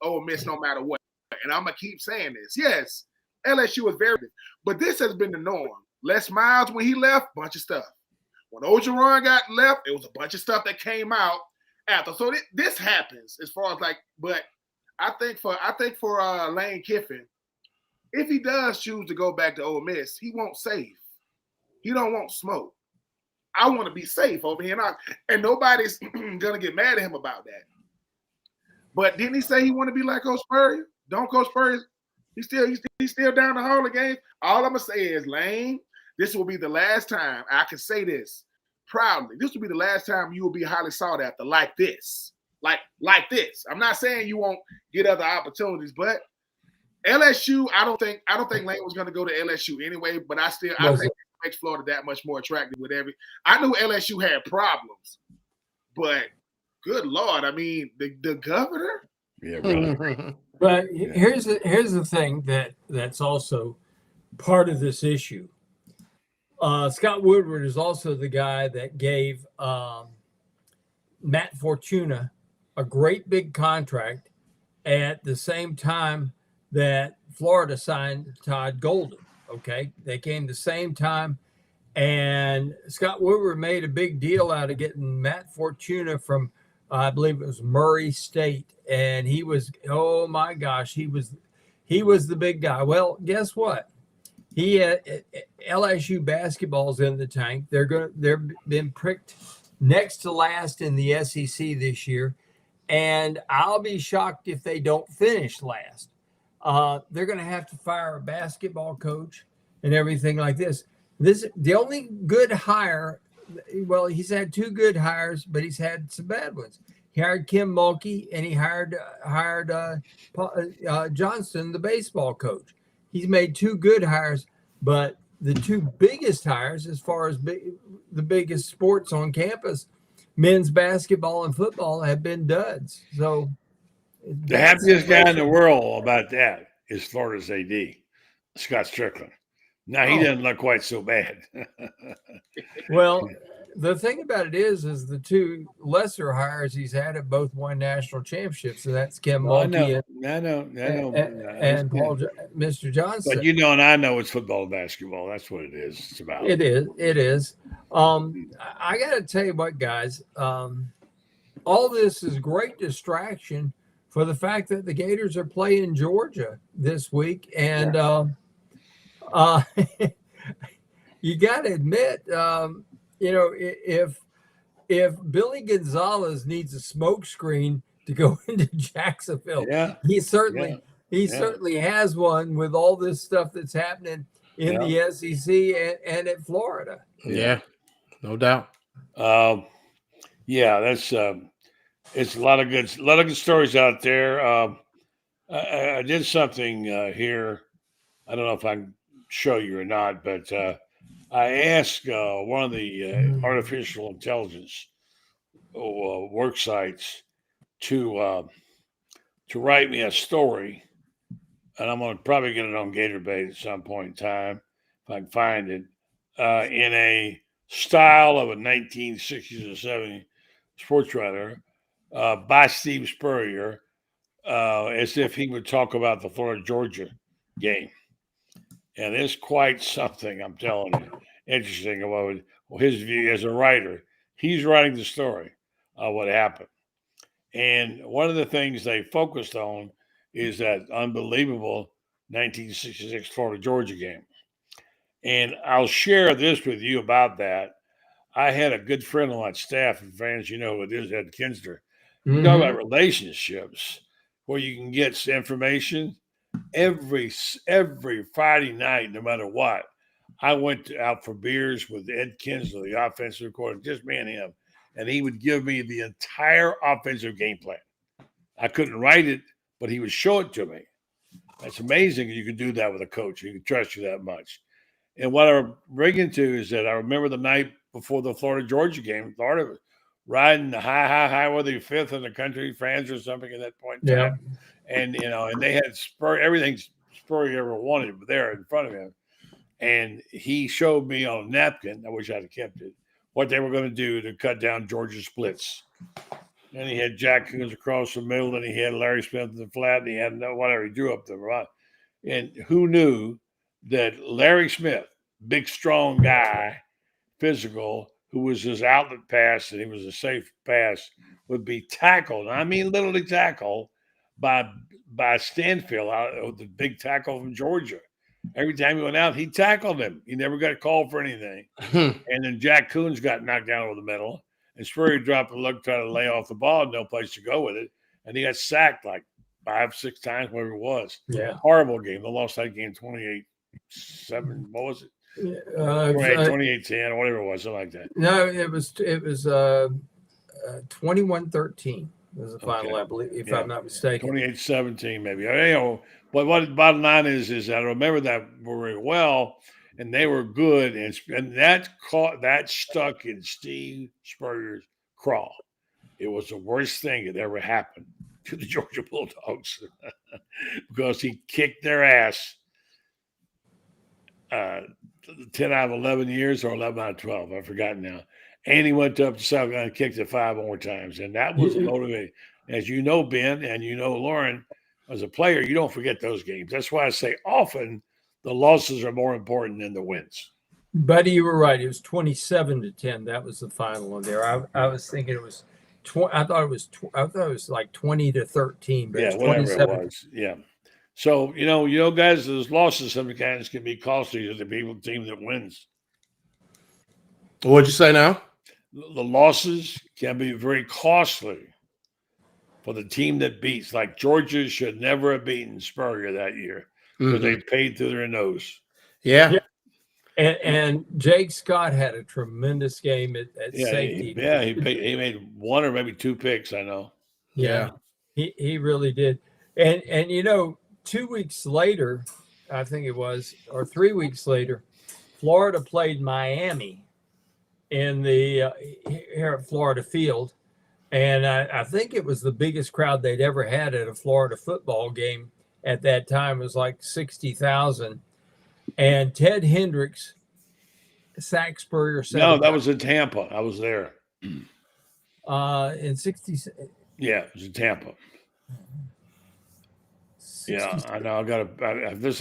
Ole Miss, no matter what. And I'm going to keep saying this. Yes, LSU is very good, but this has been the norm. Les Miles, when he left, bunch of stuff. When Ogeron got left, it was a bunch of stuff that came out after. So this happens as far as like, but I think for Lane Kiffin, if he does choose to go back to Ole Miss, he won't save. He don't want smoke. I want to be safe over here, and nobody's gonna get mad at him about that. But didn't he say he want to be like Coach Spurrier? Don't Coach Spurrier? He's still down the hall of games. All I'm gonna say is, Lane, this will be the last time I can say this proudly. This will be the last time you will be highly sought after like this, like this. I'm not saying you won't get other opportunities, but LSU, I don't think Lane was gonna go to LSU anyway. But I think it makes Florida that much more attractive with every. I knew LSU had problems, but good Lord, I mean the governor. Yeah, right. But here's the thing that's also part of this issue. Scott Woodward is also the guy that gave Matt Fortuna a great big contract at the same time that Florida signed Todd Golden. Okay, they came the same time, and Scott Woodward made a big deal out of getting Matt Fortuna from, I believe it was Murray State, and he was, oh my gosh, he was the big guy. Well, guess what? He had LSU basketball's in the tank. They've been pricked next to last in the SEC this year, and I'll be shocked if they don't finish last. They're going to have to fire a basketball coach and everything like this. The only good hire, well, he's had 2 good hires, but he's had some bad ones. He hired Kim Mulkey, and he hired Johnston, the baseball coach. He's made 2 good hires, but the 2 biggest hires, as far as the biggest sports on campus, men's basketball and football, have been duds. So the happiest guy in the world about that is Florida's AD, Scott Strickland. Now he doesn't look quite so bad. Well, the thing about it is the 2 lesser hires he's had have both won national championships, and that's Kim Mulkey and Paul, Mr. Johnson. But and I know it's football and basketball. That's what it is. It's about. It is. I got to tell you what, guys. All this is great distraction for the fact that the Gators are playing Georgia this week, and you got to admit, if Billy Gonzalez needs a smokescreen to go into Jacksonville, he certainly has one with all this stuff that's happening in the SEC and at Florida. Yeah, no doubt. That's it's a lot of good stories out there. I did something here. I don't know if I can show you or not, but I asked one of the artificial intelligence work sites to write me a story, and I'm going to probably get it on GatorBait at some point in time if I can find it, in a style of a 1960s or 70s sports writer by Steve Spurrier, as if he would talk about the Florida Georgia game. And it's quite something, I'm telling you. Interesting about his view as a writer. He's writing the story of what happened. And one of the things they focused on is that unbelievable 1966 Florida Georgia game. And I'll share this with you about that. I had a good friend on my staff, and fans, who it is, Ed Kinsler. You talk about relationships where you can get information every Friday night, no matter what. I went out for beers with Ed Kinsler, the offensive coordinator, just me and him, and he would give me the entire offensive game plan. I couldn't write it, but he would show it to me. That's amazing. You can do that with a coach. He can trust you that much. And what I'm bringing to is that I remember the night before the Florida Georgia game, Florida was riding the high, whether you're 5th in the country, France or something at that point in time. And, and they had everything Spurrier ever wanted there in front of him. And he showed me on a napkin, I wish I'd have kept it, what they were going to do to cut down Georgia's splits. And he had Jack Coons across the middle, and he had Larry Smith in the flat, and he had whatever he drew up the right. And who knew that Larry Smith, big, strong guy, physical, who was his outlet pass, and he was a safe pass, would be tackled. I mean, literally tackled by Stanfield, the big tackle from Georgia. Every time he went out, he tackled him. He never got called for anything. And then Jack Coons got knocked down over the middle, and Spurrier dropped a look, tried to lay off the ball, no place to go with it. And he got sacked like 5-6 times, whatever it was. Yeah. Horrible game. They lost that game 28-7. What was it? 28-10 or whatever it was, something like that. No, it was 21-13 was the final, I believe, if I'm not mistaken. 28-17 maybe. But what the bottom line is that I remember that very well, and they were good, and that stuck in Steve Spurrier's craw. It was the worst thing that ever happened to the Georgia Bulldogs because he kicked their ass 10 out of 11 years or 11 out of 12. I've forgotten now. And he went up to South Carolina and kicked it 5 more times. And that was motivating. As you know, Ben, and you know, Lauren, as a player, you don't forget those games. That's why I say often the losses are more important than the wins. Buddy, you were right. It was 27-10. That was the final one there. I was thinking it was I thought it was like 20-13, but yeah, whatever it was. Yeah. So, guys, those losses sometimes can be costly to the team that wins. What'd you say now? The losses can be very costly for the team that beats. Like Georgia should never have beaten Spurrier that year because they paid through their nose. Yeah. And Jake Scott had a tremendous game at safety. He made one or maybe two picks, I know. Yeah. He really did. And 2 weeks later, I think it was, or 3 weeks later, Florida played Miami in the here at Florida Field. And I think it was the biggest crowd they'd ever had at a Florida football game at that time. It was like 60,000. And Ted Hendricks sacked Spurrier. No, that was in Tampa. I was there. In 60. Yeah, it was in Tampa. 60, yeah, I know. I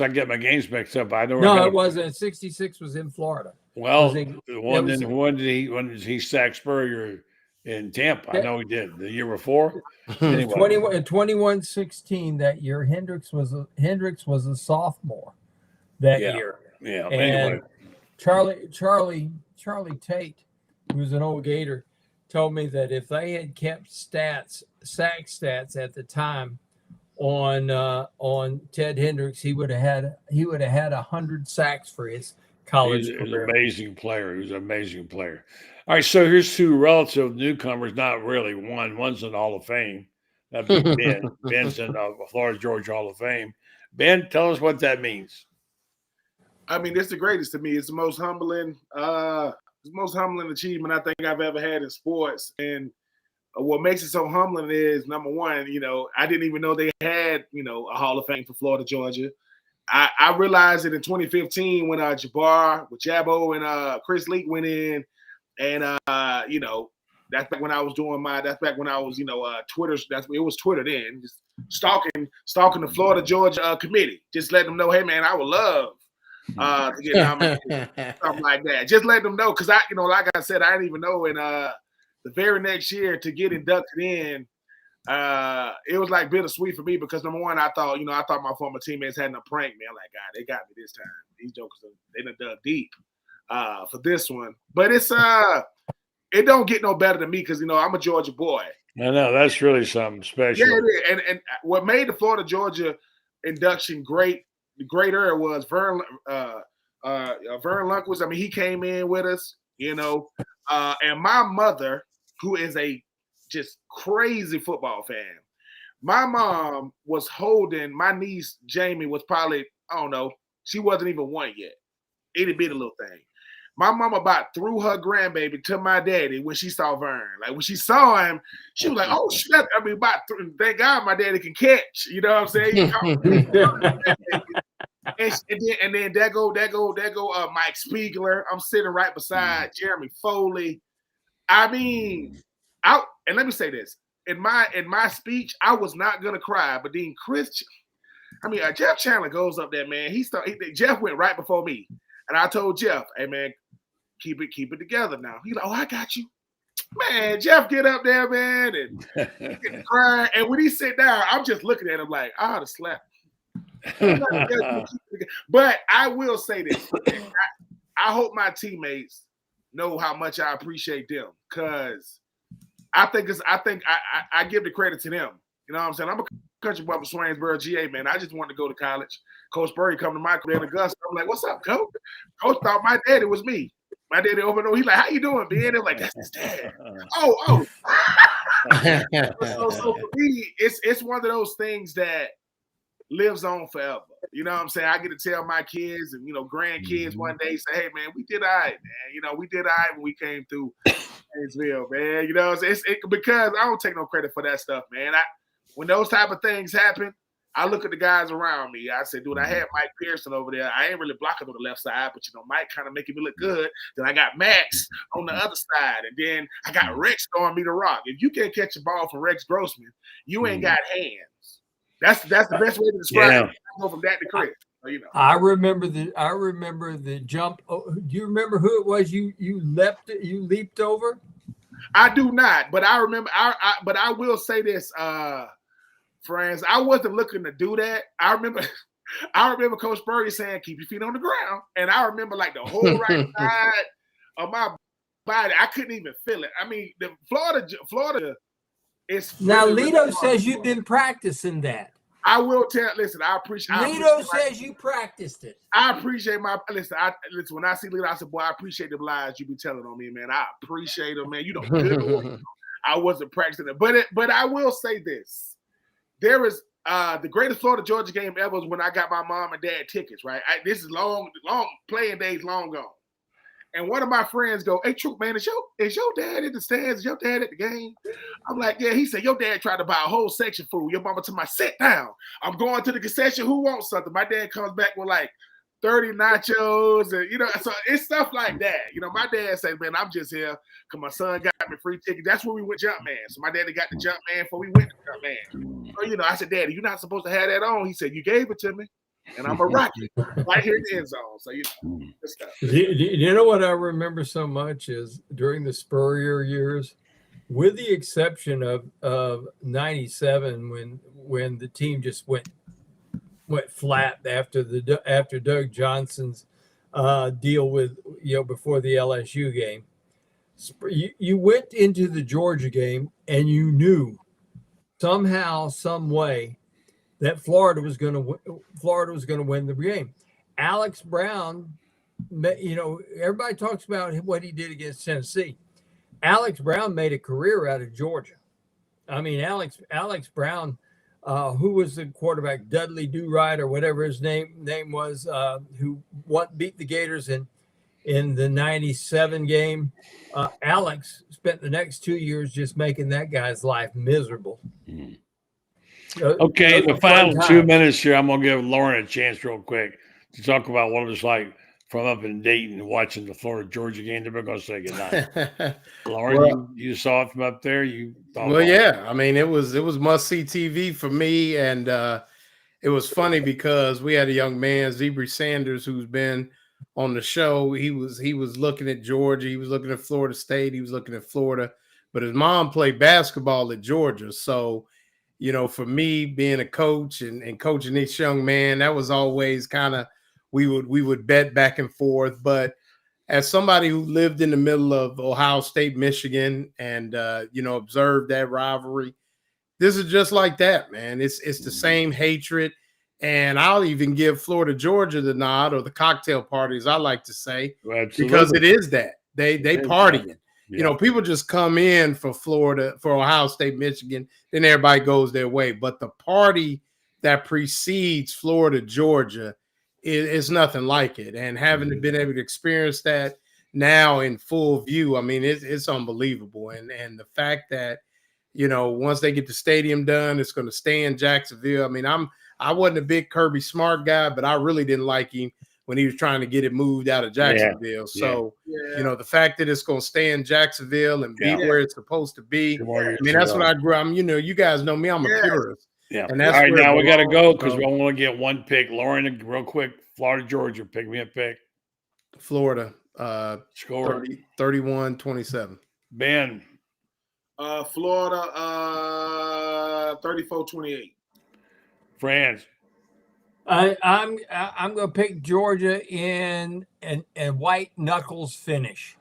get my games mixed up. I don't. No, it wasn't. 66 was in Florida. Well, when did he sack Spurrier in Tampa? I know he did the year before. Anyway. 21-16 that year. Hendricks was a sophomore that year. Yeah. And anyway. Charlie Tate, who's an old Gator, told me that if they had kept sack stats at the time on Ted Hendricks, he would have had 100 sacks for his college career. He was an amazing player. He was an amazing player. All right, so here's two relative newcomers. Not really one. One's in the Hall of Fame. That'd be Ben. Ben's in the Florida Georgia Hall of Fame. Ben, tell us what that means. I mean, it's the greatest to me. It's the most humbling achievement I think I've ever had in sports. And what makes it so humbling is, number one, I didn't even know they had, a Hall of Fame for Florida, Georgia. I realized it in 2015 when Jabbar with Jabo and Chris Leak went in, and that's back when I was Twitter. It was Twitter then, just stalking the Florida Georgia committee, just letting them know, hey man, I would love to get nominated, something like that. Just let them know, because like I said, I didn't even know. And the very next year to get inducted in, it was like bittersweet for me, because number one, I thought my former teammates had a prank me. I'm like, God, they got me this time. These jokers, they done dug deep for this one. But it don't get no better than me, because I'm a Georgia boy. I know, that's really something special. Yeah, it is. And what made the Florida Georgia induction great, the great era, was Vern Lundquist. I mean, he came in with us, and my mother, who is a just crazy football fan. My mom was holding my niece Jamie, was probably, I don't know, she wasn't even one yet. Itty bitty little thing. My mama about threw her grandbaby to my daddy when she saw Vern. Like when she saw him, she was like, "Oh shit!" I mean, thank God my daddy can catch. You know what I'm saying? and then there go Mike Spiegler. I'm sitting right beside Jeremy Foley. I mean, and let me say this. In my speech, I was not gonna cry, but then Jeff Chandler goes up there, man. Jeff went right before me, and I told Jeff, "Hey man, keep it together now." He's like, "Oh, I got you." Man, Jeff get up there, man, and cry. And when he sit down, I'm just looking at him like, I ought to slap. But I will say this: I hope my teammates know how much I appreciate them, because I think I give the credit to them. You know what I'm saying? I'm a country boy from Swainsboro, GA, man. I just wanted to go to college. Coach Burry come to my career in Augusta. I'm like, "What's up, Coach?" Coach thought my daddy was me. My daddy over there, he's like, "How you doing, Ben?" I'm like, "That's his dad." Oh. so for me, it's one of those things that lives on forever. You know what I'm saying? I get to tell my kids and grandkids one day, say, "Hey man, we did all right, man. We did all right when we came through Hayesville, man." It's because I don't take no credit for that stuff, man. When those type of things happen, I look at the guys around me. I said, dude, I had Mike Pearson over there. I ain't really blocking on the left side, but Mike kind of making me look good. Then I got Max on the other side, and then I got Rex throwing me the rock. If you can't catch a ball from Rex Grossman, you ain't got hands. That's the best way to describe it. I go from that to Chris. I remember the jump. Oh, do you remember who it was you leaped over? I do not, but I remember. But I will say this, friends. I wasn't looking to do that. I remember Coach Burry saying, "Keep your feet on the ground," and I remember like the whole right side of my body. I couldn't even feel it. I mean, the Florida It's Now, really, Lito really says you've been practicing that. I will tell. Listen, I appreciate. Lito says you practiced it. I appreciate my listen. Listen. When I see Lito, I said, "Boy, I appreciate the lies you be telling on me, man. I appreciate them, man. You know, good. I wasn't practicing it, but I will say this: there is the greatest Florida Georgia game ever was when I got my mom and dad tickets. Right, this is long playing days long gone. And one of my friends go, "Hey, Troop, man, is your dad in the stands? Is your dad at the game?" I'm like, "Yeah." He said, "Your dad tried to buy a whole section food. Your mama told me, sit down. I'm going to the concession. Who wants something?" My dad comes back with like 30 nachos, and so it's stuff like that. My dad said, "Man, I'm just here because my son got me free tickets." That's when we went Jumpman. So my daddy got the Jumpman before we went to Jumpman. So I said, "Daddy, you're not supposed to have that on." He said, "You gave it to me, and I'm a rocket right here in the end zone." So good stuff. You know what I remember so much is during the Spurrier years, with the exception of '97 when the team just went flat after Doug Johnson's deal with before the LSU game. You went into the Georgia game and you knew somehow, some way that Florida was going to win the game. Alex Brown, everybody talks about what he did against Tennessee. Alex Brown made a career out of Georgia. I mean, Alex Brown, who was the quarterback, Dudley Do-Right or whatever his name was, who beat the Gators in the '97 game. Alex spent the next 2 years just making that guy's life miserable. Okay, the final 2 minutes here, I'm going to give Lauren a chance real quick to talk about what it was like from up in Dayton watching the Florida Georgia game. Then we're going to say goodnight. Lauren, you saw it from up there. Yeah. I mean, it was must-see TV for me, and it was funny because we had a young man, Zebra Sanders, who's been on the show. He was looking at Georgia. He was looking at Florida State. He was looking at Florida. But his mom played basketball at Georgia, so for me being a coach and coaching this young man, that was always kind of we would bet back and forth. But as somebody who lived in the middle of Ohio State, Michigan, and observed that rivalry, this is just like that, man. It's the same hatred, and I'll even give Florida Georgia the nod, or the cocktail party, as I like to say, because it is that they partying. Yeah. People just come in for Florida, for Ohio State, Michigan, then everybody goes their way. But the party that precedes Florida, Georgia is nothing like it. And having been able to experience that now in full view, I mean, it's unbelievable. And the fact that, once they get the stadium done, it's going to stay in Jacksonville. I mean, I wasn't a big Kirby Smart guy, but I really didn't like him when he was trying to get it moved out of Jacksonville. So, the fact that it's going to stay in Jacksonville and be where it's supposed to be, I mean, that's what I grew up. You guys know me, I'm a purist. Yeah. And that's all right, now we got to go because we only want to get one pick. Lauren, real quick, Florida, Georgia, pick me a pick. Florida, score 31-27. Ben. Florida, 34-28. France. I'm going to pick Georgia in white knuckles finish.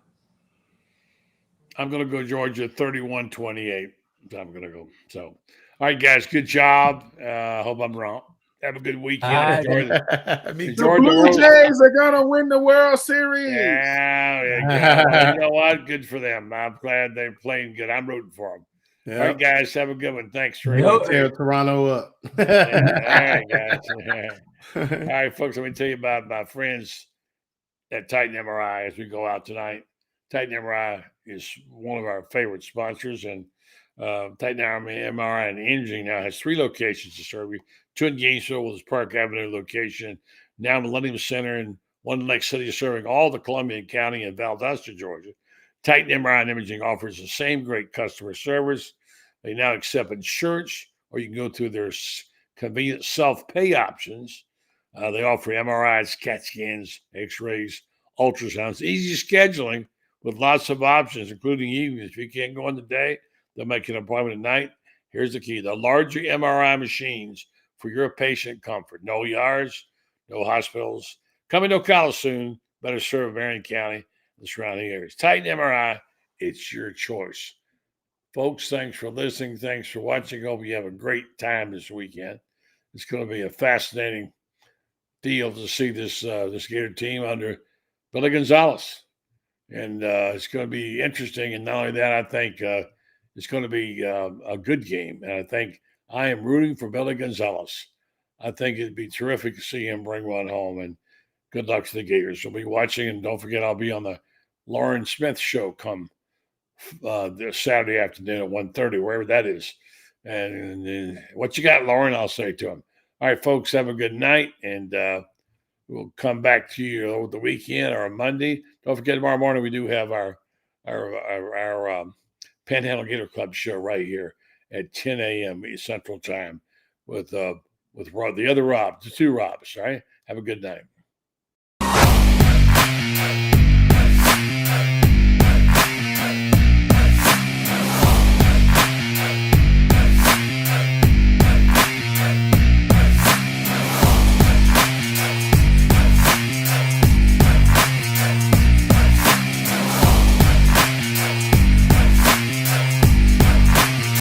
I'm going to go Georgia 31-28. I'm going to go. So, all right, guys, good job. Hope I'm wrong. Have a good weekend. The Blue Jays are going to win the World Series. Yeah. Well, you know what? Good for them. I'm glad they're playing good. I'm rooting for them. Yep. All right, guys, have a good one. Thanks for tear Toronto up. All right, guys. All right, folks, let me tell you about my friends at Titan MRI as we go out tonight. Titan MRI is one of our favorite sponsors, and Titan MRI and Imaging now has 3 locations to serve you. 2 in Gainesville with its Park Avenue location, now Millennium Center, and 1 in Lake City serving all the Columbia County and Valdosta, Georgia. Titan MRI and Imaging offers the same great customer service. They now accept insurance, or you can go through their convenient self-pay options. They offer MRIs, CAT scans, X-rays, ultrasounds, easy scheduling with lots of options, including evenings. If you can't go in the day, they'll make an appointment at night. Here's the key. The larger MRI machines for your patient comfort. No ERs, no hospitals. Coming to Ocala soon. Better serve Marion County and the surrounding areas. Titan MRI, it's your choice. Folks, thanks for listening. Thanks for watching. Hope you have a great time this weekend. It's going to be a fascinating deal to see this Gator team under Billy Gonzalez. And it's going to be interesting. And not only that, I think it's going to be a good game. And I think I am rooting for Billy Gonzalez. I think it'd be terrific to see him bring one home. And good luck to the Gators. We'll be watching. And don't forget, I'll be on the Lauren Smith show come this Saturday afternoon at 1:30, wherever that is. And what you got, Lauren? I'll say to him. All right, folks, have a good night. And we'll come back to you over the weekend or a Monday. Don't forget, tomorrow morning we do have our Panhandle Gator Club show right here at 10 a.m. Central Time with Rob, the other Rob, the two Robs. All right, have a good night.